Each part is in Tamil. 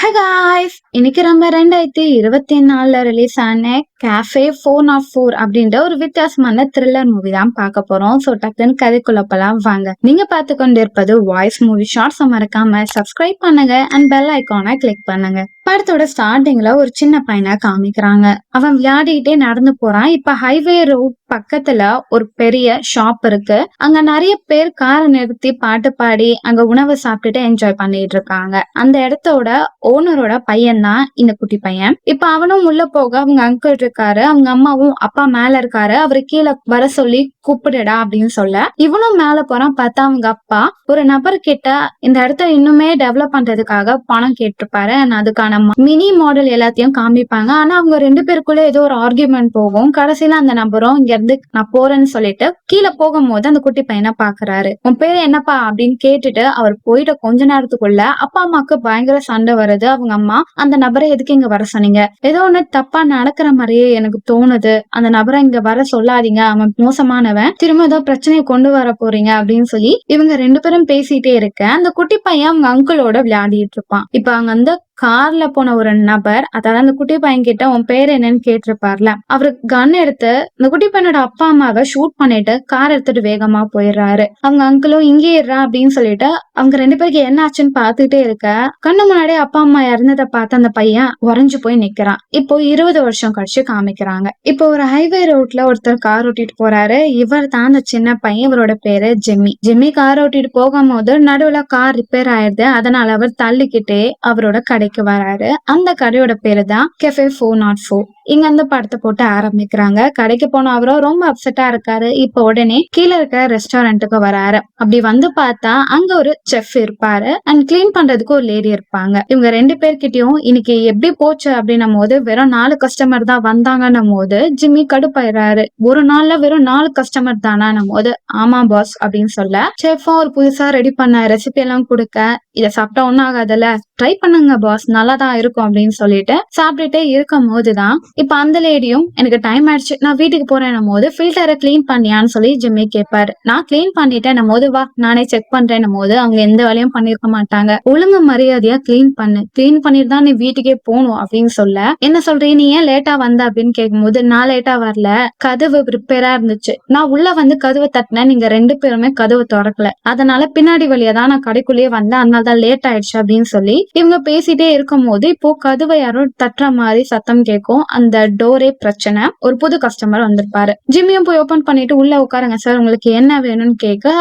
Hi guys! இன்னைக்கு நம்ம 2024ல ரிலீஸ் ஆன கேஃபே 404 அப்படின்ற ஒரு வித்தியாசமான த்ரில்லர் மூவி தான் பார்க்க போறோம். ஸோ டக்குன்னு கதைக்குள்ள போலாம் வாங்க. நீங்க பார்த்து கொண்டிருப்பது வாய்ஸ் மூவி ஷார்ட்ஸ். மறக்காம சப்ஸ்கிரைப் பண்ணுங்க அண்ட் பெல் ஐகானை கிளிக் பண்ணுங்க. படத்தோட ஸ்டார்டிங்ல ஒரு சின்ன பையனை காமிக்கிறாங்க. அவன் விளையாடிட்டே நடந்து போறான். இப்ப ஹைவே ரோட் பக்கத்துல ஒரு பெரிய ஷாப் இருக்கு. அங்க நிறைய பேர் காரை நிறுத்தி பாட்டு பாடி அங்க உணவு சாப்பிட்டுட்டு என்ஜாய் பண்ணிட்டு இருக்காங்க. அந்த இடத்தோட ஓனரோட பையன் தான் இந்த குட்டி பையன். இப்ப அவனும் உள்ள போக அவங்க அங்கிள் இருக்காரு, அவங்க அம்மாவும் அப்பா மேல இருக்காரு. அவரு கீழே வர சொல்லி கூப்பிடுடா அப்படின்னு சொல்ல இவனும் மேல போறான். பார்த்தா அவங்க அப்பா ஒரு நபர் கிட்ட இந்த இடத்த இன்னுமே டெவலப் பண்றதுக்காக பணம் கேட்டிருப்பாரு. அதுக்கான மினி மாடல் எல்லாத்தையும் காமிப்பாங்க. ஆனா அவங்க ரெண்டு பேருக்குள்ள ஏதோ ஒரு ஆர்கியூமெண்ட் போகும். கடைசியில அந்த நபரும் இங்க இருந்து நான் போறேன்னு சொல்லிட்டு கீழே போகும்போது அந்த குட்டி பையனை பாக்குறாரு. உன் பேரு என்னப்பா அப்படின்னு கேட்டுட்டு அவர் போயிட்ட கொஞ்ச நேரத்துக்குள்ள அப்பா அம்மாக்கு பயங்கர சண்டை வருது. அவங்க அம்மா அந்த நபரை எதுக்கு இங்க வர சொன்னீங்க, ஏதோ ஒண்ணு தப்பா நடக்கிற மாதிரியே எனக்கு தோணுது, அந்த நபரை இங்க வர சொல்லாதீங்க, அவன் மோசமானவன், திரும்ப ஏதோ பிரச்சனையை கொண்டு வர போறீங்க அப்படின்னு சொல்லி இவங்க ரெண்டு பேரும் பேசிட்டே இருக்க அந்த குட்டி பையன் அவங்க அங்கிளோட விளையாடிட்டு இருப்பான். இப்ப அங்க அந்த கார்ல போன ஒரு நபர், அதாவது அந்த குட்டி பையன் கிட்ட உன் பேர் என்னன்னு கேட்டிருப்பார்ல, அவரு கன் எடுத்து இந்த குட்டி பையனோட அப்பா அம்மாவை ஷூட் பண்ணிட்டு கார் எடுத்துட்டு வேகமா போயிடுறாரு. அவங்க அங்கிளும் இங்கே இருறா அப்படின்னு சொல்லிட்டு அவங்க ரெண்டு பேருக்கு என்ன ஆச்சுன்னு பாத்துட்டே இருக்க கண்ணு முன்னாடி அப்பா அம்மா இறந்ததை பார்த்து அந்த பையன் உறைஞ்சு போய் நிக்கிறான். இப்போ 20 வருஷம் கழிச்சு காமிக்கிறாங்க. இப்போ ஒரு ஹைவே ரோட்ல ஒருத்தர் கார் ஓட்டிட்டு போறாரு. இவர் தான் அந்த சின்ன பையன். இவரோட பேரு ஜிம்மி. ஜிம்மி கார் ஓட்டிட்டு போகும்போது நடுவுல கார் ரிப்பேர் ஆயிடுது. அதனால அவர் தள்ளிக்கிட்டே அவரோட கடைக்கு வராரு. அந்த கடையோட பேரு தான் கெஃபே 404. இங்க அந்த படத்தை போட்டு ஆரம்பிக்கிறாங்க. கடைக்கு போன அவரும் ரொம்ப அப்செட்டா இருக்காரு. இப்ப உடனே கீழே இருக்க ரெஸ்டாரண்ட்டுக்கு வராரு. அப்படி வந்து பார்த்தா அங்க ஒரு செஃப் இருப்பாரு அண்ட் கிளீன் பண்றதுக்கு ஒரு லேடி இருப்பாங்க. இவங்க ரெண்டு பேர்கிட்டயும் இன்னைக்கு எப்படி போச்சு அப்படின்னும் போது வெறும் 4 கஸ்டமர் தான் வந்தாங்கன்னும் போது ஜிம்மி கடுப்பாயிராரு. ஒரு நாள்ல வெறும் 4 கஸ்டமர் தானான்னும் போது ஆமா பாஸ் அப்படின்னு சொல்ல செஃப்பும் ஒரு புதுசா ரெடி பண்ண ரெசிபி எல்லாம் கொடுக்க இதை சாப்பிட்டா ஒன்னும் ஆகாதுல்ல, ட்ரை பண்ணுங்க பாஸ், நல்லாதான் இருக்கும் அப்படின்னு சொல்லிட்டு சாப்பிட்டுட்டே இருக்கும் போதுதான் இப்ப அந்த லேடியும் எனக்கு டைம் ஆயிடுச்சு நான் வீட்டுக்கு போறேன் போது ஃபில்டரை கிளீன் பண்ணியான்னு சொல்லி ஜிம்மி கேட்பாரு. நான் கிளீன் பண்ணிட்டேன் போது வா நானே செக் பண்றேன் போது அவங்க எந்த வேலையும் பண்ணிருக்க மாட்டாங்க. ஒழுங்கு மரியாதையா கிளீன் பண்ணு, கிளீன் பண்ணிட்டு தான் நீ வீட்டுக்கே போகணும் அப்படின்னு சொல்ல என்ன சொல்றீ நீ ஏன் லேட்டா வந்த அப்படின்னு கேட்கும்போது நான் லேட்டா வரல, கதவு ரிப்பேரா இருந்துச்சு, நான் உள்ள வந்து கதவை தட்டினேன், நீங்க ரெண்டு பேருமே கதவு திறக்கல, அதனால பின்னாடி வழியா தான் நான் கடைக்குள்ளேயே வந்தேன், அதனால தான் லேட் ஆயிடுச்சு அப்படின்னு சொல்லி இவங்க பேசிட்டே இருக்கும் போது இப்போ கதவை யாரும் தட்டுற மாதிரி சத்தம் கேட்கும். அந்த டோரே பிரச்சனை. ஒரு புது கஸ்டமர் வந்திருப்பாரு. ஜிம்மியும் போய் ஓபன் பண்ணிட்டு உள்ள உட்காருங்க சார், உங்களுக்கு என்ன வேணும்னு கேட்க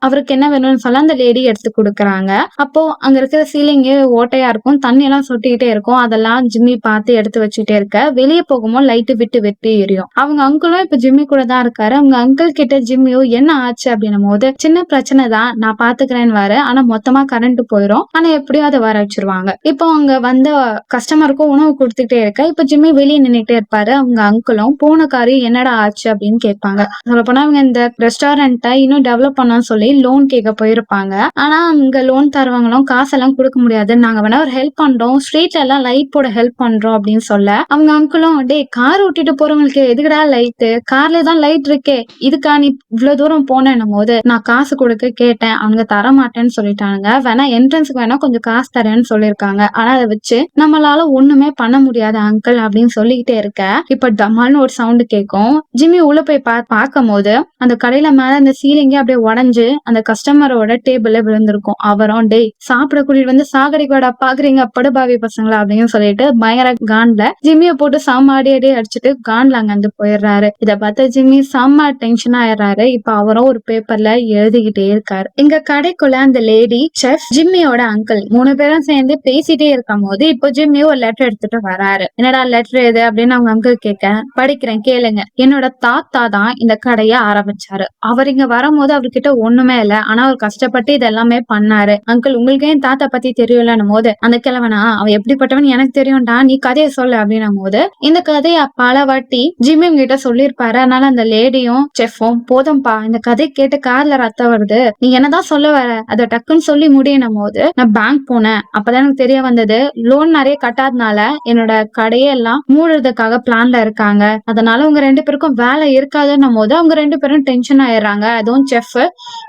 அவருக்கு என்ன வேணும்னு சொல்ல அந்த லேடி எடுத்து கொடுக்குறாங்க. அப்போ அங்க இருக்கிற சீலிங்கே ஓட்டையா இருக்கும், தண்ணி எல்லாம் சொட்டிக்கிட்டே இருக்கும். அதெல்லாம் ஜிம்மி பார்த்து எடுத்து வச்சுட்டே இருக்க வெளியே போகும்போது லைட்டு விட்டு வெட்டி எரியும். அவங்க அங்கிளும் இப்ப ஜிம்மி கூட தான் இருக்காரு. அவங்க அங்கிள் கிட்ட ஜிம்மியும் என்ன ஆச்சு அப்படின்னும் போது சின்ன பிரச்சனை தான் நான் பாத்துக்கிறேன்னு வர, ஆனா மொத்தமா கரண்ட் போயிடும், ஆனா எப்படியும் அதை வர வச்சிருவாங்க. இப்போ அங்க வந்த கஸ்டமருக்கும் உணவு கொடுத்துட்டே இருக்க இப்ப ஜிம்மி வெளியே நின்னுட்டே இருப்பாரு. அவங்க அங்கிளும் போன காரியம் என்னடா ஆச்சு அப்படின்னு கேட்பாங்க. சொல்ல போனா அவங்க இந்த ரெஸ்டாரண்ட்டை இன்னும் டெவலப் பண்ணணும்னு சொல்லி லோன் கேட்க போயிருப்பாங்க. ஆனா அங்க லோன் தருவாங்களும் காசெல்லாம் கொடுக்க முடியாது, நாங்க வேணா ஒரு ஹெல்ப் பண்றோம், ஸ்ட்ரீட்ல எல்லாம் லைட் போட ஹெல்ப் பண்றோம் அப்படின்னு சொல்ல அவங்க அங்கிளும் டே கார் ஓட்டிட்டு போறவங்களுக்கு எதுக்குடா லைட்டு, கார்ல தான் லைட் இருக்கே, இதுக்கா நீ இவ்வளவு தூரம் போனேன்னும் போது நான் காசு கொடுக்க கேட்டேன், அவங்க தர மாட்டேன்னு சொல்லிட்டாங்க, வேணா என்ட்ரன்ஸ்க்கு வேணா கொஞ்சம் காசு தரேன்னு சொல்லியிருக்காங்க, ஆனா அதை வச்சு நம்மளால ஒண்ணுமே பண்ண முடியாது அங்கிள் அப்படின்னு சொல்லிக்கிட்டே இருக்க இப்ப டமால்னு ஒரு சவுண்ட் கேட்கும். ஜிம்மி உள்ள போய் பார்க்கும் போது அந்த கடையில மேல அந்த சீலிங்கே அப்படியே உடஞ்சு அந்த கஸ்டமரோட டேபிள்ல விழுந்திருக்கும். அவரும் டேய் சாப்பிட கூட்டிட்டு வந்து சாகடிக்கோட பாக்குறீங்க படுபாவி பசங்களா அப்படின்னு சொல்லிட்டு பயங்கர கான்ல ஜிம்மிய போட்டு செம்ம அடி அடிச்சுட்டு கான்ல அங்க இருந்து போயிடுறாரு. இத பார்த்த ஜிம்மி செம்ம டென்ஷன் ஆயிடுறாரு. இப்ப அவரும் ஒரு பேப்பர்ல எழுதிக்கிட்டே இருக்காரு. இங்க கடைக்குள்ள அந்த லேடி, செஃப், ஜிம்மியோட அங்கிள் 3 பேரும் சேர்ந்து பேசிட்டே இருக்கும் போது இப்போ ஜிம்மி ஒரு லெட்டர் எடுத்துட்டு வராரு. என்னடா லெட்டர் எது அப்படின்னு அவங்க அங்கிள் கேட்க படிக்கிறேன் கேளுங்க, என்னோட தாத்தா தான் இந்த கடையை ஆரம்பிச்சாரு, அவர் இங்க வரும்போது அவர்கிட்ட ஒண்ணுமே இல்ல, ஆனா அவர் கஷ்டப்பட்டு இதெல்லாமே பண்ணாரு. அங்கிள் உங்களுக்கு ஏன் தாத்தா பத்தி தெரியலன்னும் போது அந்த கிழவனா அவன் எப்படிப்பட்டவன் எனக்கு தெரியும்டா, நீ கதையை சொல்லு அப்படின்னும் போது இந்த கதையை பல வாட்டி ஜிம்மி கிட்ட சொல்லியிருப்பாரு. அதனால அந்த லேடியும் செஃப்பும் போதும்பா இந்த கதை கேட்டு கார்ல ரத்தம் வருது, நீ என்னதான் சொல்ல வர அதை டக்குன்னு சொல்லி முடியணும் போது நான் பேங்க் போனேன், அப்பதான் எனக்கு தெரிய வந்தது லோன் நிறைய கட்டாதனால என்னோட கடையெல்லாம் 3 கொல்றதுக்காக பிளான்ல இருக்காங்க. அதனால உங்க 2 பேருக்கும் வேலை இருக்காதுன்னும் போது அவங்க 2 பேரும் டென்ஷன் ஆயிடுறாங்க. அதுவும் செஃப்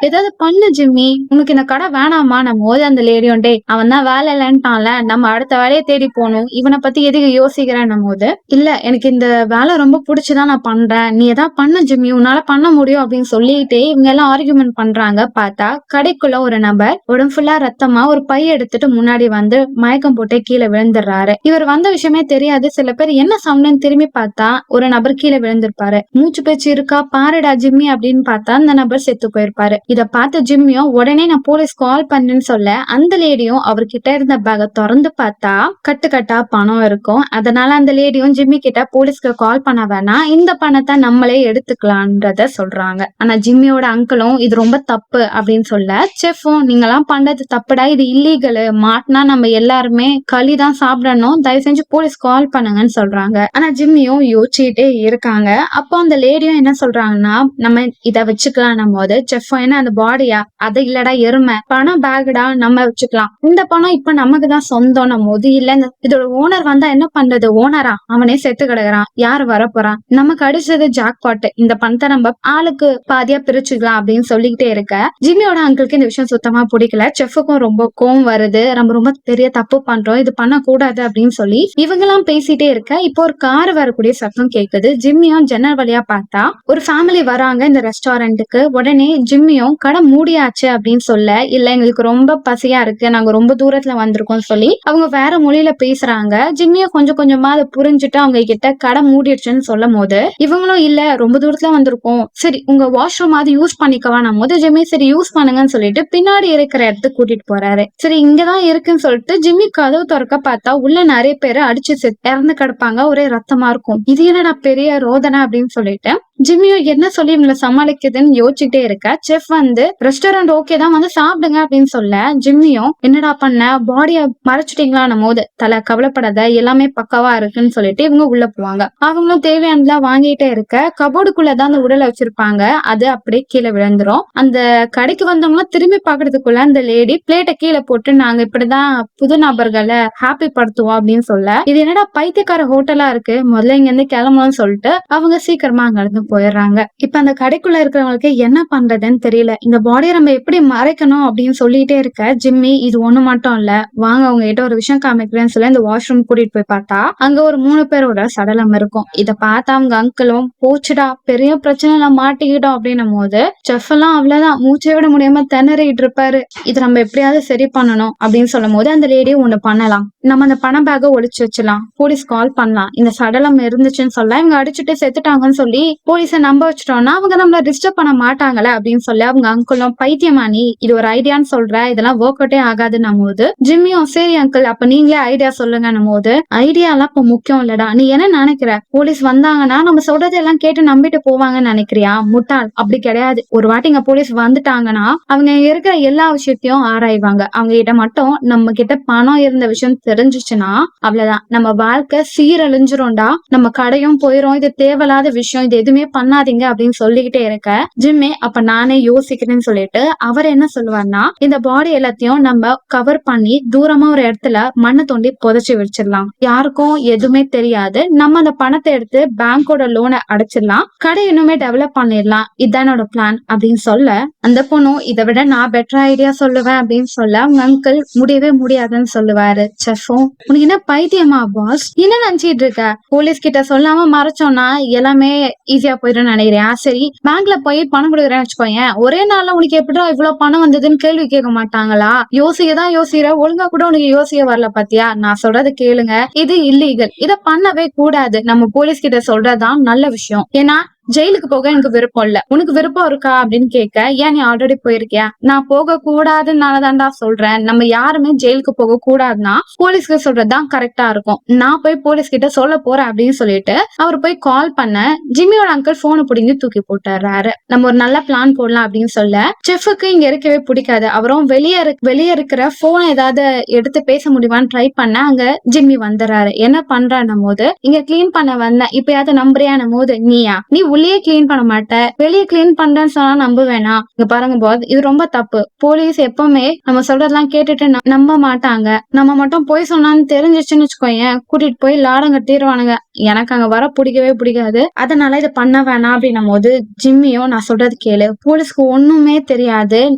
ஏதாவது பண்ணு ஜிம்மி, உனக்கு இந்த கடை வேணாமான்னும் போது அந்த லேடியும் டேய் அவன் தான் வேலை இல்லன்ட்டான்ல, நம்ம அடுத்த வேலையை தேடி போகணும். இவனை பத்தி எதுக்கு யோசிக்கிறேன்னும் போது இல்ல எனக்கு இந்த வேலை ரொம்ப பிடிச்சுதான் நான் பண்றேன். நீ ஏதாவது பண்ணு ஜிம்மி, உன்னால பண்ண முடியும் அப்படின்னு சொல்லிட்டே இவங்க எல்லாம் ஆர்குமெண்ட் பண்றாங்க. பார்த்தா கடைக்குள்ள ஒரு நபர் உடம்பு ஃபுல்லா ரத்தமா ஒரு பை எடுத்துட்டு முன்னாடி வந்து மயக்கம் போட்டு கீழே விழுந்துடுறாரு. இவர் வந்த விஷயமே தெரியாது. சில பேர் என்ன சவுண்ட்னு திரும்பி பார்த்தா ஒரு நபர் கீழே விழுந்திருப்பாரு. மூச்சு பேச்சு இருக்கா பாருடா ஜிம்மி அப்படின்னு பார்த்தா அந்த நபர் செத்து போயிருப்பாரு. இத பார்த்த ஜிம்மியும் உடனே நான் போலீஸ் கால் பண்ணேன்னு சொல்ல அந்த லேடியும் அவர்கிட்ட இருந்த பேக திறந்து பார்த்தா கட்டு கட்டா பணம் இருக்கும். அதனால அந்த லேடியும் ஜிம்மி கிட்ட போலீஸ்க்கு கால் பண்ண வேணாம், இந்த பணத்தை நம்மளே எடுத்துக்கலாம்ன்றத சொல்றாங்க. ஆனா ஜிம்மியோட அங்கிளும் இது ரொம்ப தப்பு அப்படின்னு சொல்ல செஃப்பும் நீங்க எல்லாம் பண்றது தப்புடா, இது இல்லீகல், மாட்டினா நம்ம எல்லாருமே களிதான் சாப்பிடணும், தயவு செஞ்சு போலீஸ் கால் பண்ணுங்கன்னு சொல்றாங்க. ஆனா ஜிம்மியும் யோசிச்சுட்டே இருக்காங்க. அப்போ அந்த லேடியும் என்ன சொல்றாங்கன்னா நம்ம இத வச்சுக்கலாம் போது செஃப் என்ன அந்த பாடியா, அது இல்லடா எருமை பணம் பேகுடா நம்ம வச்சுக்கலாம், இந்த பணம் இப்ப நமக்கு தான் சொந்தம் போது இல்ல இதோட ஓனர் வந்தா என்ன பண்றது, ஓனரா அவனே செத்து கிடக்குறான், யாரு வரப்போறான், நமக்கு அடிச்சது ஜாக் பாட்டு, இந்த பணத்தை நம்ம ஆளுக்கு பாதியா பிரிச்சுக்கலாம் அப்படின்னு சொல்லிக்கிட்டே இருக்க ஜிம்மியோட அங்கிளுக்கு இந்த விஷயம் சுத்தமா பிடிக்கல. செஃப்புக்கும் ரொம்ப கோவம் வருது, நம்ம ரொம்ப பெரிய தப்பு பண்றோம், இது பண்ண கூடாது அப்படின்னு சொல்லி இவங்க எல்லாம் பேசிட்டே இருக்க இப்போ ஒரு கார் வரக்கூடிய சத்தம் கேக்குது. ஜிம்மியும் ஜன்னல் வழியா பார்த்தா ஒரு ஃபேமிலி வராங்க இந்த ரெஸ்டாரண்ட்டுக்கு. உடனே ஜிம்மியும் கடை மூடியாச்சு அப்படின்னு சொல்ல இல்ல எங்களுக்கு ரொம்ப பசியா இருக்கு, நாங்க ரொம்ப தூரத்துல வந்திருக்கோம் சொல்லி அவங்க வேற மொழியில பேசுறாங்க. ஜிம்மியும் கொஞ்சம் கொஞ்சமா அதை புரிஞ்சுட்டு அவங்க கிட்ட கடை மூடிடுச்சுன்னு சொல்லும் போது இவங்களும் இல்ல ரொம்ப தூரத்துல வந்திருக்கோம், சரி உங்க வாஷ்ரூம் அது யூஸ் பண்ணிக்கவா நம்ம போது ஜிம்மி சரி யூஸ் பண்ணுங்கன்னு சொல்லிட்டு பின்னாடி இருக்கிற இடத்துக்கு கூட்டிட்டு போறாரு. சரி இங்கதான் இருக்குன்னு சொல்லிட்டு ஜிம்மி கதவு திறக்க பார்த்தா உள்ள நிறைய பேரு அடிச்சு இறந்து கிடப்பாங்க, ஒரே ரத்தமா இருக்கும். இது என்னடா பெரிய ரோதனை அப்படின்னு சொல்லிட்டு ஜிம்மியும் என்ன சொல்லி இவங்களை சமாளிக்குதுன்னு யோசிச்சுட்டே இருக்க செஃப் வந்து ரெஸ்டாரண்ட் ஓகே தான் வந்து சாப்பிடுங்க அப்படின்னு சொல்ல ஜிம்மியும் என்னடா பண்ண பாடிய மறைச்சிட்டீங்களான்னும் போது தலை கவலைப்படாத எல்லாமே பக்காவா இருக்குன்னு சொல்லிட்டு இவங்க உள்ள போவாங்க. அவங்களும் தேவையானதெல்லாம் வாங்கிட்டே இருக்க கபோர்டுக்குள்ளதான் அந்த உடலை வச்சிருப்பாங்க, அது அப்படியே கீழே விழுந்துரும். அந்த கடைக்கு வந்தவங்க திரும்பி பாக்குறதுக்குள்ள அந்த லேடி பிளேட்டை கீழே போட்டு நாங்க இப்படிதான் புது நபர்களை ஹாப்பி படுத்துவோம் அப்படின்னு சொல்ல இது என்னடா பைத்தியக்கார ஹோட்டலா இருக்கு, முதல்ல இங்க இருந்து கிளம்பணும்னு சொல்லிட்டு அவங்க சீக்கிரமா அங்க இருந்து போயிடுறாங்க. இப்ப அந்த கடைக்குள்ள இருக்கிறவங்களுக்கு என்ன பண்றதுன்னு தெரியல, இந்த பாடியை நம்ம எப்படி மறைக்கணும் அப்படின்னு சொல்லிட்டே இருக்க ஜிம்மி இது ஒண்ணு மட்டும் இல்ல வாங்க அவங்க கிட்ட ஒரு விஷயம் காமிக்கிறேன்னு சொல்லி இந்த வாஷ்ரூம் கூட்டிட்டு போய் பார்த்தா அங்க ஒரு 3 பேரோட சடலம் இருக்கும். இத பார்த்தா அவங்க அங்கிளும் போச்சுடா பெரிய பிரச்சனைல மாட்டிக்கிட்டோம் அப்படின்னும் போது செஃப் எல்லாம் அவ்வளவுதான் மூச்சை விட முடியாம திணறிட்டு இருப்பாரு. இதை நம்ம எப்படியாவது சரி பண்ணணும் அப்படின்னு சொல்லும் போது அந்த லேடியும் ஒண்ணு பண்ணலாம், நம்ம அந்த பண பேக ஒளிச்சு வச்சலாம், போலீஸ் கால் பண்ணலாம், இந்த சடலம் இருந்துச்சுன்னு சொல்ல இவங்க அடிச்சுட்டு செத்துட்டாங்கன்னு சொல்லி போலீஸை நம்ப வச்சிட்டோம்னா அவங்க நம்மள டிஸ்டர்ப் பண்ண மாட்டாங்கல்ல அப்படின்னு சொல்லி அவங்க அங்கிளும் பைத்தியமானி இது ஒரு ஐடியான்னு சொல்ற, இதெல்லாம் ஒர்க் அவுட்டே ஆகாதுன்னும் போது ஜிம்மியும் சரி அங்கிள் அப்ப நீங்களே ஐடியா சொல்லுங்கன்னும் போது ஐடியா எல்லாம் இப்ப முக்கியம் இல்லடா, நீ என்ன நினைக்கிற போலீஸ் வந்தாங்கன்னா நம்ம சொல்றது எல்லாம் கேட்டு நம்பிட்டு போவாங்கன்னு நினைக்கிறியா, முட்டாள் அப்படி கிடையாது. ஒரு வாட்டி இங்க போலீஸ் வந்துட்டாங்கன்னா அவங்க இருக்கிற எல்லா விஷயத்தையும் ஆராய்வாங்க, அவங்க கிட்ட மட்டும் நம்ம கிட்ட பணம் இருந்த விஷயம் தெரிஞ்சிச்சுன்னா அவ்வளவுதான் நம்ம வாழ்க்கை சீரழிஞ்சிரும்டா, நம்ம கடையும் போயிரும், இது தேவையில்லாத விஷயம், இது எதுவுமே பண்ணாதீங்க அப்படின்னு சொல்லிக்கிட்டே இருக்க ஜிம்மி அப்ப நானே யோசிக்கிறேன்னு சொல்லிட்டு அவர் என்ன சொல்லுவார்னா இந்த பாடி எல்லாத்தையும் நம்ம கவர் பண்ணி தூரமா ஒரு இடத்துல மண்ணை தோண்டி புதைச்சு வச்சிடலாம், யாருக்கும் எதுவுமே தெரியாது, நம்ம அந்த பணத்தை எடுத்து பேங்கோட லோனை அடைச்சிடலாம், கடை இன்னுமே டெவலப் பண்ணிடலாம், இதுதான் என்னோட பிளான் அப்படின்னு சொல்ல அந்த பொண்ணும் இதை விட நான் பெட்டர் ஐடியா சொல்லுவேன் அப்படின்னு சொல்ல அவங்க அங்கிள் முடியவே முடியாதுன்னு சொல்லுவாரு. செஃப்பும் உனக்கு என்ன பைத்தியமா பாஸ், என்ன நினைச்சிட்டு இருக்க, போலீஸ் கிட்ட சொல்லாம மறைச்சோம்னா எல்லாமே ஈஸியா போயிடும் நினைக்கிறியா, சரி பேங்க்ல போய் பணம் கொடுக்குறேன்னு வச்சுக்கோயேன், ஒரே நாள்ல உனக்கு எப்படிடா இவ்வளவு பணம் வந்ததுன்னு கேள்வி கேட்க மாட்டாங்களா, யோசிக்கதான் யோசிக்கிற, ஒழுங்கா கூட உனக்கு யோசிக்க வரல பாத்தியா, நான் சொல்றது கேளுங்க, இது இல்லீகல், இத பண்ணவே கூடாது, நம்ம போலீஸ் கிட்ட சொல்றதுதான் நல்ல விஷயம், ஏன்னா ஜெயிலுக்கு போக எனக்கு விருப்பம் இல்ல, உனக்கு விருப்பம் இருக்கா அப்படின்னு கேட்க ஏன் நீ ஆல்ரெடி போயிருக்கியா, நான் போக கூடாதுன்னாலதான்டா சொல்றேன், நம்ம யாருமே ஜெயிலுக்கு போக கூடாதுன்னா போலீஸ்க்கு சொல்றதுதான் கரெக்டா இருக்கும், நான் போய் போலீஸ் கிட்ட சொல்ல போறேன் அப்படின்னு சொல்லிட்டு அவர் போய் கால் பண்ண ஜிம்மியோட அங்கிள் போனை பிடிங்கி தூக்கி போட்டுறாரு. நம்ம ஒரு நல்ல பிளான் போடலாம் அப்படின்னு சொல்ல செஃப்புக்கு இங்க இருக்கவே பிடிக்காது, அவரும் வெளியே இருக்கிற போன் ஏதாவது எடுத்து பேச முடியுமான்னு ட்ரை பண்ண அங்க ஜிம்மி வந்துடுறாரு. என்ன பண்றான்னும் போது இங்க கிளீன் பண்ண வந்த இப்பயாவது நம்புறியானும் போது நீயா, நீ உள்ளேயே கிளீன் பண்ண மாட்டேன், வெளியே கிளீன் பண்றேன்னு சொன்னா நம்ப வேணாம். இங்க பாருங்க பாஸ், இது ரொம்ப தப்பு. போலீஸ் எப்பவுமே நம்ம சொல்றதெல்லாம் கேட்டுட்டு நம்ப மாட்டாங்க. நம்ம மட்டும் போய் சொன்னான்னு தெரிஞ்சிச்சுன்னு வச்சுக்கோயேன், கூட்டிட்டு போய் லாடம் கட்டிடுவானுங்க. எனக்கு அங்க வர பிடிக்கவே பிடிக்காது. அதனால இதை பண்ண வேணாம் அப்படின்னும் போது ஜிம்மியும் நான் சொல்றது கேளு, போலீஸ்க்கு ஒண்ணுமே தெரியாது,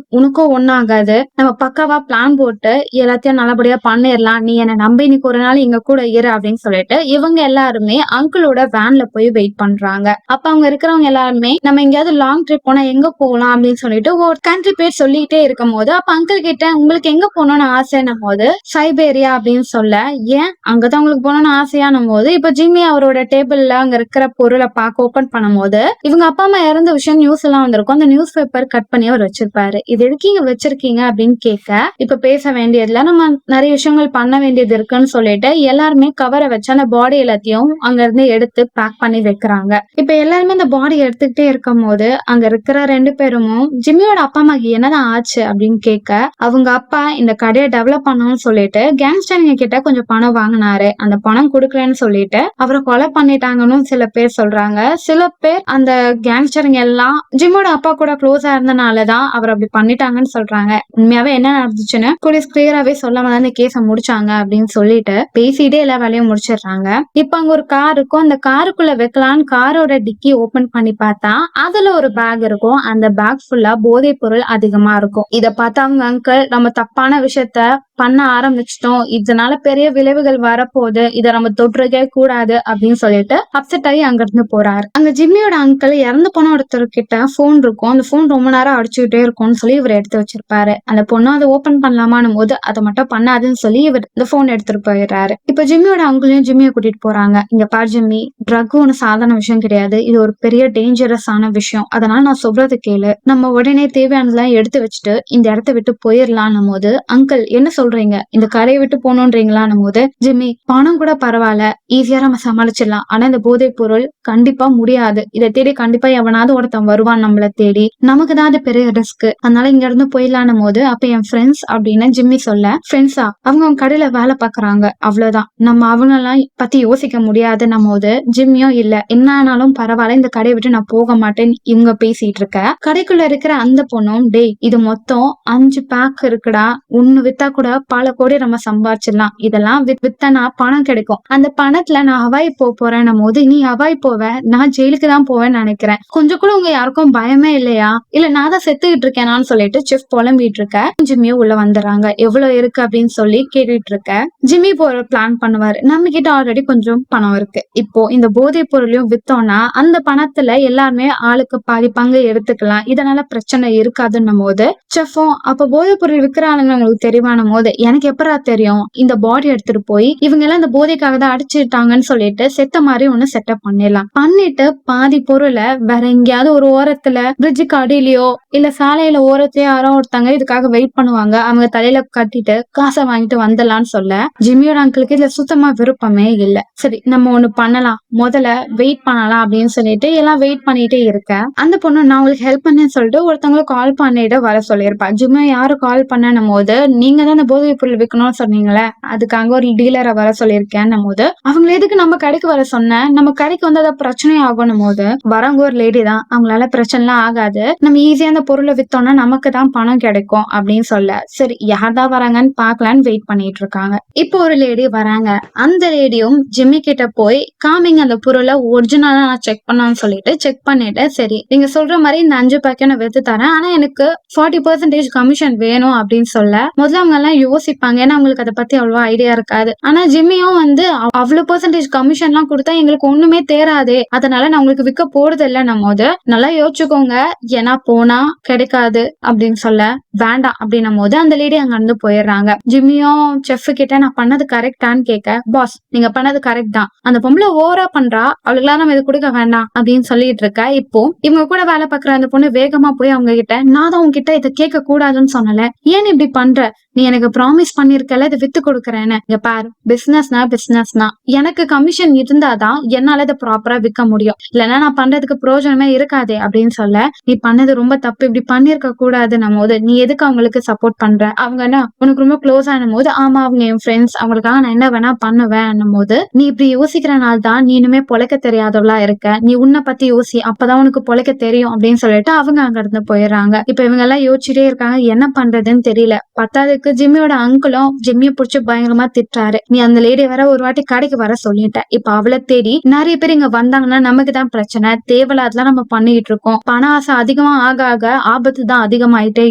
உனக்கும் ஒண்ணும் ஆகாது, நம்ம பக்காவா பிளான் போட்டு எல்லாத்தையும் நல்லபடியா பண்ணிடலாம், நீ என்ன நம்பி இன்னைக்கு ஒரு நாள் எங்க கூட இரு அப்படின்னு சொல்லிட்டு இவங்க எல்லாருமே அங்கிளோட வேன்ல போய் வெயிட் பண்றாங்க. அப்ப அவங்க இருக்கிறவங்க எல்லாருமே நம்ம எங்கேயாவது லாங் ட்ரிப் போனா எங்க போகலாம் அப்படின்னு சொல்லிட்டு ஒரு கண்ட்ரி பேர் சொல்லிட்டே இருக்கும் போது அப்ப அங்கிள் கிட்ட உங்களுக்கு எங்க போகணும்னு ஆசைன்னும் போது சைபேரியா அப்படின்னு சொல்ல, ஏன் அங்கதான் உங்களுக்கு போகணும்னு ஆசையானும் போது இப்ப ஜிம்மி அவரோட டேபிள்ல அங்க இருக்கிற பொருளை பார்க்க ஓபன் பண்ணும் போது இவங்க அப்பா அம்மா இறந்த விஷயம் நியூஸ் எல்லாம் வந்திருக்கும். அந்த நியூஸ் பேப்பர் கட் பண்ணி அவர் வச்சிருப்பாரு. இது எதுக்கு இங்க வச்சிருக்கீங்க அப்படின்னு கேட்க, இப்ப பேச வேண்டியதுல நம்ம நிறைய விஷயங்கள் பண்ண வேண்டியது இருக்குன்னு சொல்லிட்டு எல்லாருமே கவரை வச்சு அந்த பாடி எல்லாத்தையும் அங்க இருந்து எடுத்து பேக் பண்ணி வைக்கிறாங்க. இப்ப எல்லாருமே அந்த பாடி எடுத்துக்கிட்டே இருக்கும் போது அங்க இருக்கிற 2 பேரும் ஜிம்மியோட அப்பா அம்மாக்கு என்னதான் ஆச்சு அப்படின்னு கேட்க, அவங்க அப்பா இந்த கடையை டெவலப் பண்ணணும்னு சொல்லிட்டு கேங்ஸ்டர்ங்க கிட்ட கொஞ்சம் பணம் வாங்கினாரு, அந்த பணம் கொடுக்கலன்னு சொல்லிட்டு அவரை கொலை பண்ணிட்டாங்கன்னு சில பேர் சொல்றாங்க. சில பேர் அந்த கேங்ஸ்டருங்க எல்லாம் ஜிம்மோட அப்பா கூட க்ளோஸா இருந்தனாலதான் அவர் அப்படி பண்ணிட்டாங்கன்னு சொல்றாங்க. உண்மையாவே என்ன நடந்துச்சுன்னு போலீஸ் கிளியராவே சொல்லாம தான் இந்த கேஸ முடிச்சாங்க அப்படின்னு சொல்லிட்டு பேசிட்டே எல்லா வேலையும் முடிச்சிடுறாங்க. இப்ப அங்க ஒரு கார் இருக்கும், அந்த காருக்குள்ள வைக்கலான்னு காரோட டிக்கி ஓபன் பண்ணி பார்த்தா அதுல ஒரு பேக் இருக்கும். அந்த பேக் ஃபுல்லா போதைப் பொருள் அதிகமா இருக்கும். இத பார்த்தா அவங்க அங்கிள் நம்ம தப்பான விஷயத்த பண்ண ஆரம்பிச்சிட்டோம், இதனால பெரிய விளைவுகள் வரப்போகுது, இதை நம்ம தொற்றுக்கே கூடாது அப்படின்னு சொல்லிட்டு அப்செட் ஆகி அங்க இருந்து போறாரு. அங்க ஜிம்மியோட அங்கிள் இறந்து போன ஒருத்தர் கிட்ட போன் இருக்கும், அந்த போன் ரொம்ப நேரம் அடிச்சுக்கிட்டே இருக்கும்னு சொல்லி இவர் எடுத்து வச்சிருப்பாரு. அந்த பொண்ணு அதை ஓபன் பண்ணலாமான்னு போது அதை மட்டும் பண்ணாதுன்னு சொல்லி இவர் இந்த போன் எடுத்துட்டு போயிடுறாரு. இப்ப ஜிம்மியோட அங்கிளையும் ஜிம்மியை கூட்டிட்டு போறாங்க. இங்க பார் ஜிம்மி, ட்ரக் ஒண்ணு சாதாரண விஷயம் கிடையாது, இது ஒரு பெரிய டேஞ்சரஸ் ஆன விஷயம், அதனால நான் சொல்றது கேளு, நம்ம உடனே தேவையானதெல்லாம் எடுத்து வச்சுட்டு இந்த இடத்த விட்டு போயிடலான்னும் போது அங்கிள் என்ன சொல்றீங்க, இந்த கரையை விட்டு போகணுன்றீங்களான்னும் போது ஜிம்மி, பணம் கூட பரவாயில்ல, ஈஸியா நம்ம சமாளிச்சிடலாம், ஆனா இந்த போதைப் பொருள் கண்டிப்பா முடியாது, இதை தேடி கண்டிப்பா எவனாவது ஒருத்தன் வருவான் நம்மள தேடி, நமக்கு தான் அது பெரிய ரிஸ்க், அதனால இங்க இருந்து போயிடலான்னும் போது அப்ப என் ஃப்ரெண்ட்ஸ் அப்படின்னு ஜிம்மி சொல்ல, ஃப்ரெண்ட்ஸா, அவங்க கடையில வேலை பாக்குறாங்க, அவ்வளவுதான், நம்ம அவங்க எல்லாம் பத்தி யோசிக்க முடியாதுன்னும் போது ஜிம்மியும் இல்ல, என்ன ஆனாலும் பரவாயில்ல, இந்த கடையை விட்டு நான் போக மாட்டேன்னு இவங்க பேசிட்டு இருக்க, கடைக்குள்ள இருக்கிற அந்த பொண்ணும் டேய் இது மொத்தம் 5 பேக் இருக்குடா, ஒண்ணு வித்தா கூட பல கோடி நம்ம சம்பாதிச்சிடலாம், இதெல்லாம் வித்தனா பணம் கிடைக்கும், அந்த பணத்துல நான் ஹவாய் போறேன்னும் போது நீ ஹவாய் போவ, நான் ஜெயிலுக்கு தான் போவேன்னு நினைக்கிறேன், கொஞ்சம் கூட உங்க யாருக்கும் பயமே இல்லையா, இல்ல நான் தான் செத்துக்கிட்டு இருக்கேனான்னு சொல்லிட்டு செஃப் புலம்பிட்டு இருக்க ஜிம்மியும் உள்ள வந்துடுறாங்க. எவ்வளவு இருக்கு அப்படின்னு சொல்லி கேட்டுட்டு இருக்க ஜிம்மி போற பிளான் பண்ணுவாரு. நம்ம கிட்ட ஆல்ரெடி கொஞ்சம் பணம் இருக்கு, இப்போ இந்த போதைப் பொருளையும் வித்தோம்னா அந்த பணத்துல எல்லாருமே ஆளுக்கு பாதி பங்கு எடுத்துக்கலாம், இதனால பிரச்சனை இருக்காதுன்னும் போது செஃபும் அப்ப போதைப் பொருள் விற்கிறானுங்க உங்களுக்கு தெரியுமானும் போது எனக்கு எப்பரா தெரியும், இந்த பாடி எடுத்துட்டு போய் இவங்க எல்லாம் இந்த போதைக்காக தான் அடிச்சுட்டாங்கன்னு சொல்லிட்டு செத்த மாதிரி ஒண்ணு செட்டப் பண்ணிடலாம், பண்ணிட்டு பாதி பொருளை வேற எங்கேயாவது ஒரு ஓரத்துல பிரிட்ஜுக்கு அடியிலயோ இல்ல சாலையில ஓரத்தையோ யாரோ ஒருத்தங்க இதுக்காக வெயிட் பண்ணுவாங்க, அவங்க தலையில கட்டிட்டு காசை வாங்கிட்டு வந்துடலாம்னு சொல்ல ஜிம்மியோட அங்கிளுக்கு இதுல சுத்தமா விருப்பமே இல்ல. சரி நம்ம ஒண்ணு பண்ணலாம், முதல்ல வெயிட் பண்ணலாம் அப்படின்னு சொல்லிட்டு எல்லாம் வெயிட் பண்ணிட்டே இருக்க அந்த பொண்ணு நான் உங்களுக்கு ஹெல்ப் பண்ணேன்னு சொல்லிட்டு ஒருத்தவங்களுக்கு கால் பண்ணிட்டு வர சொல்லியிருப்பா. ஜிம்மி யாரு கால் பண்ணனும் போது நீங்க தான் அந்த போதைப் பொருள் விற்கணும்னு சொன்னீங்களே, அதுக்காக ஒரு டீலரை வர சொல்லியிருக்கேன்னும் போது அவங்களை எதுக்கு நம்ம கடைக்கு வர சொன்ன, நம்ம கடைக்கு வந்து அதை பிரச்சனை ஆகணும் போது வரவங்க ஒரு லேடி தான், அவங்களால பிரச்சனை எல்லாம் ஆகாது, நம்ம ஈஸியா அந்த பொருளை வித்தோம்னா நமக்கு தான் பணம் கிடைக்கும் அப்படின்னு சொல்ல சரி யார்தான் வராங்கன்னு பாக்கலான்னு வெயிட் பண்ணிட்டு இருக்காங்க. இப்போ ஒரு லேடி வராங்க. அந்த லேடியும் ஜிம்மி கிட்ட போய் காமிங்க அந்த பொருளை ஒரிஜினலா நான் செக் பண்ணான்னு சொல்லிட்டு செக் பண்ணிட்டு சரி நீங்க சொல்ற மாதிரி இந்த 5 பேக்கை நான் வித்து தரேன், ஆனா எனக்கு 40% கமிஷன் வேணும் அப்படின்னு சொல்ல முதல்ல அவங்க எல்லாம் யோசிப்பாங்க, ஏன்னா அவங்களுக்கு அதை பத்தி அவ்வளவா ஐடியா இருக்காது. ஆனா ஜிம்மியும் வந்து அவ்வளவு பெர்சன்டேஜ் கமிஷன் எல்லாம் கொடுத்தா எங்களுக்கு ஒண்ணுமே தேராதே, அதனால நான் உங்களுக்கு விற்க போறது இல்லை நம்ம நல்லா யோசிச்சுக்கோங்க, ஏன்னா போனா கிடைக்காது அப்படின்னு சொல்ல வேண்டாம் அப்படின்னும் போது அந்த லேடி அங்க இருந்து போயிடுறாங்க. ஜிம்மியும் செஃப் கிட்ட நான் பண்ணது கரெக்டான்னு கேட்க பாஸ் நீங்க பண்ணது கரெக்ட் தான், அந்த பொம்பளை ஓவரா பண்றா, அவளுக்கெல்லாம் நம்ம இது கொடுக்க வேண்டாம் அப்படின்னு சொல்லிட்டு இருக்க. இப்போ இவங்க கூட வேலை பாக்குற அந்த பொண்ணு வேகமா போய் அவங்க கிட்ட நான் தான் உங்ககிட்ட இதை கேட்க கூடாதுன்னு சொன்னல, ஏன் இப்படி பண்ற, நீ எனக்கு ப்ராமிஸ் பண்ணிருக்கல இதை வித்து கொடுக்கறேன்னு, இங்க பாரு பிசினஸ்னா எனக்கு கமிஷன் இருந்தாதான் என்னால இதை ப்ராப்பரா விற்க முடியும், இல்லைன்னா நான் பண்றதுக்கு பிரயோஜனமே இருக்காதே அப்படின்னு சொல்ல நீ பண்ணது ரொம்ப தப்பு, இப்படி பண்ணிருக்க கூடாதுன்னும் போது நீ எதுக்கு அவங்களுக்கு சப்போர்ட் பண்ற, அவங்க என்ன உனக்கு ரொம்ப க்ளோஸ் ஆனும் போது ஆமா அவங்க என் ஃப்ரெண்ட்ஸ், அவங்களுக்காக நான் என்ன வேணா பண்ணுவேன் போது நீ இப்படி யோசிக்கிறனால தான் நீ இனிமே பொழைக்க தெரியாதவளா இருக்க, நீ உன்னை பத்தி யோசி, அப்பதான் உனக்கு பொழைக்க தெரியும் அப்படின்னு சொல்லிட்டு அவங்க அங்க இருந்து போயிடுறாங்க. இப்ப இவங்க எல்லாம் யோசிச்சுட்டே இருக்காங்க, என்ன பண்றதுன்னு தெரியல. பத்தாவதுக்கு ஜிம்மியோட அங்கிளும் ஜிம்மிய புடிச்சு பயங்கரமா திட்டுறாரு. நீ அந்த லேடி வேற ஒரு வாட்டி கடைக்கு வர சொல்லிட்ட, இப்ப அவளை தேடி நிறைய பேர் இங்க வந்தாங்கன்னா நமக்கு தான் பிரச்சனை, தேவையில்லாதெல்லாம் நம்ம பண்ணிட்டு இருக்கோம், பண ஆசை அதிகமா ஆக ஆக ஆபத்து தான் அதிகமாயிட்டே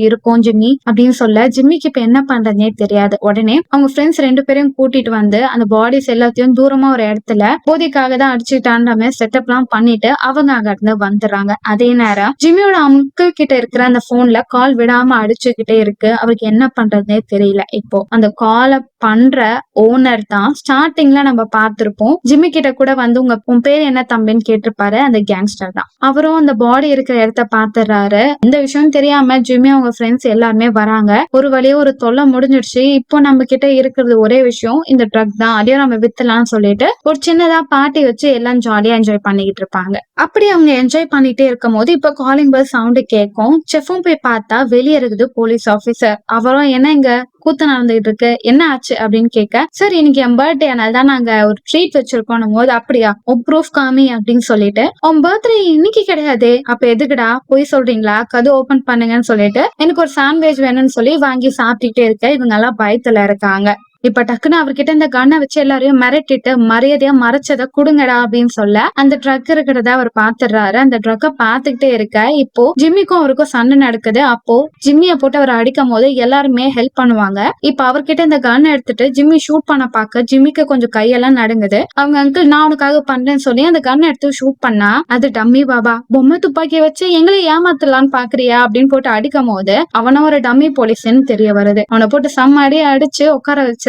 இருக்கும் ஜிம்மி அப்படின்னு சொல்ல, ஜிம்மிக்கு இப்ப என்ன பண்றதுனே தெரியாது. உடனே அவங்க ஃப்ரெண்ட்ஸ் 2 பேரையும் கூட்டிட்டு வந்து அந்த பாடிஸ் எல்லாத்தையும் தூரமா ஒரு இடத்துல போதைக்காக தான் அடிச்சுட்டான்ற மாதிரி செட்டப் எல்லாம் பண்ணிட்டு அவங்க அங்க இருந்து வந்துடுறாங்க. அதே நேரம் ஜிம்மியோட அங்கிள் கிட்ட இருக்கிற அந்த போன்ல கால் விடாம அடிச்சுக்கிட்டே இருக்கு. அவருக்கு என்ன பண்றதுனே தெரியல. இப்போ அந்த காலை பண்ற ஓனர் தான் ஸ்டார்டிங்ல நம்ம பார்த்திருப்போம். ஜிம்மி கிட்ட கூட வந்து உன் பேர் என்ன தம்பின்னு கேட்டிருப்பாரு. அந்த கேங்ஸ்டர் தான். அவரும் அந்த பாடி இருக்கிற இடத்த பாத்துறாரு. இந்த விஷயம் தெரியாம ஜிம்மி அவங்க ஃப்ரெண்ட்ஸ் எல்லாருமே வராங்க. ஒரு வழியா ஒரு தொல்லை முடிஞ்சிடுச்சு. இப்போ நம்ம கிட்ட இருக்கிறது ஒரே விஷயம் இந்த ட்ரக் தான், அதையும் நம்ம வித்தலாம்னு சொல்லிட்டு ஒரு சின்னதா பார்ட்டி வச்சு எல்லாம் ஜாலியா என்ஜாய் பண்ணிக்கிட்டு இருப்பாங்க. அப்படி அவங்க என்ஜாய் பண்ணிட்டே இருக்கும் போது இப்ப காலிங் பெல் சவுண்ட் கேட்கும். செஃப்பும் போய் பார்த்தா வெளியே இருக்குது போலீஸ் ஆபீசர். அவரும் என்ன இங்க கூத்து நடந்துகிட்டு இருக்கு, என்ன ஆச்சு அப்படின்னு கேட்க, சார் இன்னைக்கு என் பர்த்டே, அதனால தான் நாங்க ஒரு ட்ரீட் வச்சிருக்கோம் போது, அப்படியா ப்ரூஃப் காமி அப்படின்னு சொல்லிட்டு, உன் பர்த்டே இன்னைக்கு கிடையாது, அப்ப எதுக்குடா போய் சொல்றீங்களா, கது ஓபன் பண்ணுங்கன்னு சொல்லிட்டு எனக்கு ஒரு சாண்ட்விச் வேணும்னு சொல்லி வாங்கி சாப்பிட்டுட்டே இருக்க இவங்க எல்லாம் பயத்துல இருக்காங்க. இப்ப டக்குன்னு அவர்கிட்ட இந்த கண்ணை வச்சு எல்லாரையும் மிரட்டிட்டு மரியாதையா மறைச்சதை குடுங்கடா அப்படின்னு சொல்ல அந்த ட்ரக் இருக்கிறத அவர் பாத்துறாரு. அந்த ட்ரக்கை பாத்துக்கிட்டே இருக்க இப்போ ஜிம்மிக்கும் அவருக்கும் சண்டை நடக்குது. அப்போ ஜிம்மிய போட்டு அவர் அடிக்கும் போது எல்லாருமே ஹெல்ப் பண்ணுவாங்க. இப்ப அவர்கிட்ட இந்த கன் எடுத்துட்டு ஜிம்மி ஷூட் பண்ண பாக்க ஜிம்மிக்கு கொஞ்சம் கையெல்லாம் நடுங்குது. அவங்க அங்கிள் நான் உனக்காக பண்றேன்னு சொல்லி அந்த கன் எடுத்து ஷூட் பண்ணா, அது டம்மி பாபா, பொம்மை துப்பாக்கி வச்சு எங்களை ஏமாத்தலான்னு பாக்குறியா அப்படின்னு போட்டு அடிக்கும் போது அவன ஒரு டம்மி போலீஸ்ன்னு தெரிய வருது. அவனை போட்டு செம்மடி அடிச்சு உட்கார வச்சு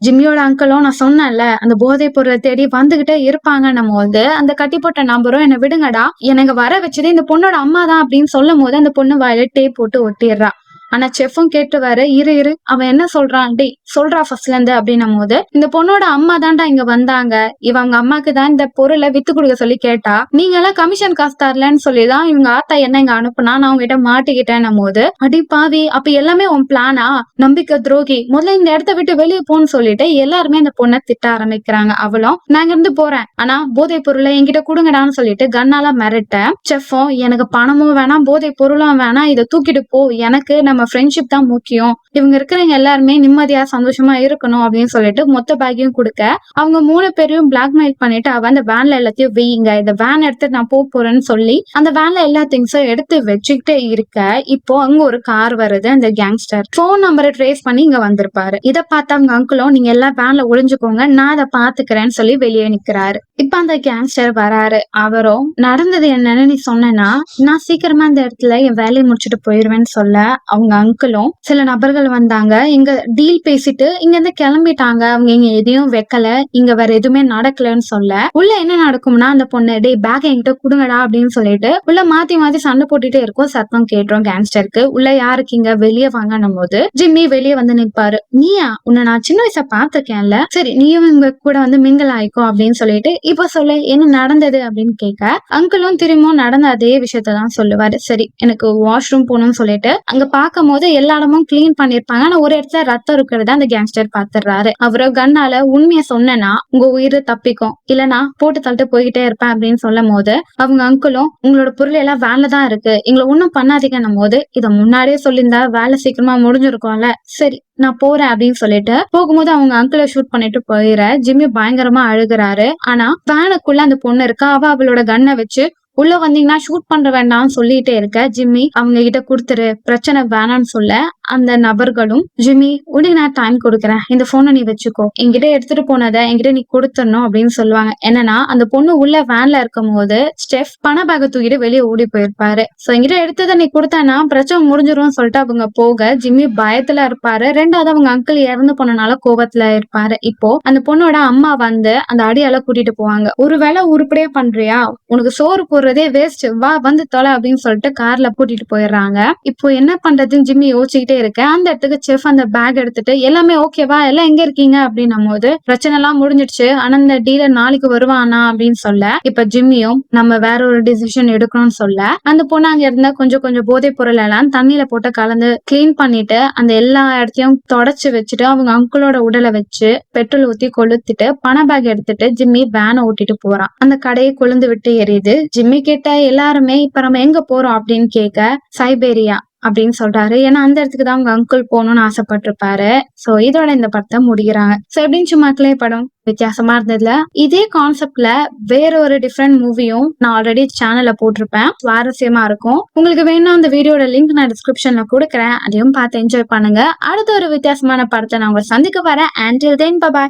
ஜிம்மியோட அங்கிளும் நான் சொன்னேன்ல அந்த போதை பொருளை தேடி வந்துகிட்டே இருப்பாங்க. நம்ம வந்து அந்த கட்டி போட்ட நம்பரும் என்ன விடுங்கடா, எனக்கு வர வச்சது இந்த பொண்ணோட அம்மா தான் அப்படின்னு சொல்லும் போது அந்த பொண்ணு வாயில டேப் போட்டு ஒட்டிடுறா. ஆனா செஃப்பும் கேட்டு வர இரு அவன் என்ன சொல்றான், டே சொல்றா ஃபர்ஸ்ட்ல இருந்து அப்படின்னும் போது இந்த பொண்ணோட அம்மா தான்டா இங்க வந்தாங்க, இவங்க அம்மாக்கு தான் இந்த பொருளை வித்து கொடுக்க சொல்லி கேட்டா, நீங்க எல்லாம் கமிஷன் காசு தரலன்னு சொல்லிதான் இவங்க ஆத்தா என்ன இங்க அனுப்புனா, நான் உங்ககிட்ட மாட்டிக்கிட்டேன் போது, அடி பாவி அப்ப எல்லாமே உன் பிளானா, நம்பிக்கை துரோகி, முதல்ல இந்த இடத்த விட்டு வெளியே போன்னு சொல்லிட்டு எல்லாருமே அந்த பொண்ணை திட்ட ஆரம்பிக்கிறாங்க. அவளும் நாங்க இருந்து போறேன், ஆனா போதை பொருளை என்கிட்ட கொடுங்கடான்னு சொல்லிட்டு கண்ணால மிரட்ட, செஃப்பும் எனக்கு பணமும் வேணாம் போதை பொருளும் வேணாம், இதை தூக்கிட்டு போ, எனக்கு நம்ம ஃப்ரெண்ட்ஷிப் தான் முக்கியம், இவங்க இருக்கிறவங்க எல்லாருமே நிம்மதியா சந்தோஷமா இருக்கணும் அப்படின்னு சொல்லிட்டு மொத்த பேக்கையும் கொடுக்க அவங்க 3 பேரையும் பிளாக்மெயில் பண்ணிட்டு அவ அந்த வேன்ல எல்லாத்தையும் வெயிங்க, இந்த வேன் எடுத்து நான் போறேன்னு சொல்லி அந்த வேன்ல எல்லா திங்ஸும் எடுத்து வச்சுக்கிட்டே இருக்க இப்போ அங்க ஒரு கார் வருது. அந்த கேங்ஸ்டர் போன் நம்பரை ட்ரேஸ் பண்ணி இங்க வந்திருப்பாரு. இதை பார்த்து அவங்க அங்கிளும் நீங்க எல்லாம் வேன்ல ஒளிஞ்சுக்கோங்க, நான் அதை பாத்துக்கிறேன்னு சொல்லி வெளியே நிக்கிறாரு. இப்ப அந்த கேங்ஸ்டர் வராரு. அவரும் நடந்தது என்னன்னு நீ சொன்னா நான் சீக்கிரமா இந்த இடத்துல என் வேலையை முடிச்சுட்டு போயிருவேன்னு சொல்ல, அவங்க அங்கிளும் சில நபர்கள் வந்தாங்க, இங்க டீல் பேசிட்டு இங்க இருந்து கிளம்பிட்டாங்க, அவங்க இங்க எதையும் வைக்கல, இங்க வேற எதுவுமே நடக்கலன்னு சொல்ல, உள்ள என்ன நடக்கும்னா அந்த பொண்ணு டே பேக் என்கிட்ட குடுங்கடா அப்படின்னு சொல்லிட்டு உள்ள மாத்தி மாத்தி சண்டை போட்டுட்டே இருக்கும். சத்தம் கேட்டுரும் கேங்ஸ்டருக்கு. உள்ள யாருக்கு இங்க வெளியே வாங்கணும் போது ஜிம்மி வெளியே வந்து நிப்பாரு. நீயா, உன்னை நான் சின்ன வயசா பாத்திருக்கேன்ல, சரி நீயும் இங்க கூட வந்து மிங்கல் ஆயிக்கோ அப்படின்னு சொல்லிட்டு இப்ப சொல்லு என்ன நடந்தது அப்படின்னு கேட்க, அங்கிளும் திரும்பவும் நடந்த அதே விஷயத்தான் சொல்லுவாரு. சரி எனக்கு வாஷ்ரூம் போகணும்னு சொல்லிட்டு அங்க பாக்கும் போது எல்லா இடமும் கிளீன் பண்ணிருப்பாங்க. ஆனா ஒரு இடத்துல ரத்தம் இருக்கிறத அந்த கேங்ஸ்டர் பாத்துறாரு. அவரு கண்ணால உண்மையை சொன்னா உங்க உயிர் தப்பிக்கும், இல்லனா போட்டு தள்ளிட்டு போய்கிட்டே இருப்பேன் அப்படின்னு சொல்லும் போது அவங்க அங்கிளும் உங்களோட பொருள் எல்லாம் வேலை தான் இருக்கு, எங்களை ஒண்ணும் பண்ணாதீங்கன்னும் போது இதை முன்னாடியே சொல்லியிருந்தா வேலை சீக்கிரமா முடிஞ்சிருக்கும்ல, சரி நான் போறேன் அப்படின்னு சொல்லிட்டு போகும்போது அவங்க அங்கிளை ஷூட் பண்ணிட்டு போயிற ஜிம்மி பயங்கரமா அழுகுறாரு. ஆனா வேனுக்குள்ள அந்த பொண்ணு இருக்கா, அவளோட கண்ணை வச்சு உள்ள வந்தீங்கன்னா ஷூட் பண்ற வேண்டாம்னு சொல்லிட்டே இருக்க ஜிம்மி அவங்க கிட்ட கொடுத்துரு, பிரச்சனை வேணாம்னு சொல்ல அந்த நபர்களும் ஜிம்மி உனக்கு நான் டைம் கொடுக்குறேன், இந்த போனை நீ வச்சுக்கோ, என்கிட்ட எடுத்துட்டு போனதை என்கிட்ட நீ கொடுத்துடணும் அப்படின்னு சொல்லுவாங்க. என்னன்னா அந்த பொண்ணு உள்ள வேன்ல இருக்கும் போது ஸ்டெஃப் பண பேக தூக்கிட்டு வெளியே ஓடி போயிருப்பாரு. சோ என்கிட்ட எடுத்ததை நீ கொடுத்தானா பிரச்சனை முடிஞ்சிரும் சொல்லிட்டு அவங்க போக ஜிம்மி பயத்துல இருப்பாரு. ரெண்டாவது அவங்க அங்கிள் இறந்து போனனால கோபத்துல இருப்பாரு. இப்போ அந்த பொண்ணோட அம்மா வந்து அந்த அடியால கூட்டிட்டு போவாங்க. ஒருவேளை உருப்படியா பண்றியா, உனக்கு சோறு போடுறதே வேஸ்ட், வா வந்து தொலை அப்படின்னு சொல்லிட்டு கார்ல கூட்டிட்டு போயிடுறாங்க. இப்போ என்ன பண்றதுன்னு ஜிம்மி யோசிச்சுக்கிட்டே இருக்க அந்த இடத்துக்கு செஃப் அந்த பேக் எடுத்துட்டு எல்லாமே ஓகேவா எல்லாம் எங்க இருக்கீங்க அப்படின்னும் போது பிரச்சனை எல்லாம் முடிஞ்சிடுச்சு ஆனா இந்த டீலர் நாளைக்கு வருவானா அப்படின்னு சொல்ல இப்ப ஜிம்மியும் நம்ம வேற ஒரு டிசிஷன் எடுக்கணும்னு சொல்ல அந்த பொண்ணு அங்க இருந்தா கொஞ்சம் கொஞ்சம் போதை பொருள் எல்லாம் தண்ணியில போட்டு கலந்து கிளீன் பண்ணிட்டு அந்த எல்லா இடத்தையும் தொடச்சு வச்சுட்டு அவங்க அங்கிளோட உடலை வச்சு பெட்ரோல் ஊத்தி கொளுத்திட்டு பண பேக் எடுத்துட்டு ஜிம்மி வேனை ஓட்டிட்டு போறான். அந்த கடையை கொழுந்து விட்டு எரியுது. ஜிம்மி கிட்ட எல்லாருமே இப்ப நம்ம எங்க போறோம் அப்படின்னு கேட்க சைபேரியா அப்படின்னு சொல்றாரு. ஏன்னா அந்த இடத்துக்கு தான் அவங்க அங்கிள் போகணும்னு ஆசைப்பட்டிருப்பாரு. சோ இதோட இந்த படத்தை முடிக்கிறாங்க. சோ எப்படின்னு சும்மாக்களே படம் வித்தியாசமா இருந்ததுல இதே கான்செப்ட்ல வேற ஒரு டிஃப்ரெண்ட் மூவியும் நான் ஆல்ரெடி சேனல்ல போட்டிருப்பேன். சுவாரஸ்யமா இருக்கும். உங்களுக்கு வேணும் அந்த வீடியோட லிங்க் நான் டிஸ்கிரிப்ஷன்ல கொடுக்குறேன். அதையும் பார்த்து என்ஜாய் பண்ணுங்க. அடுத்த ஒரு வித்தியாசமான படத்தை நான் உங்களை சந்திக்க வரேன். Until then, bye bye.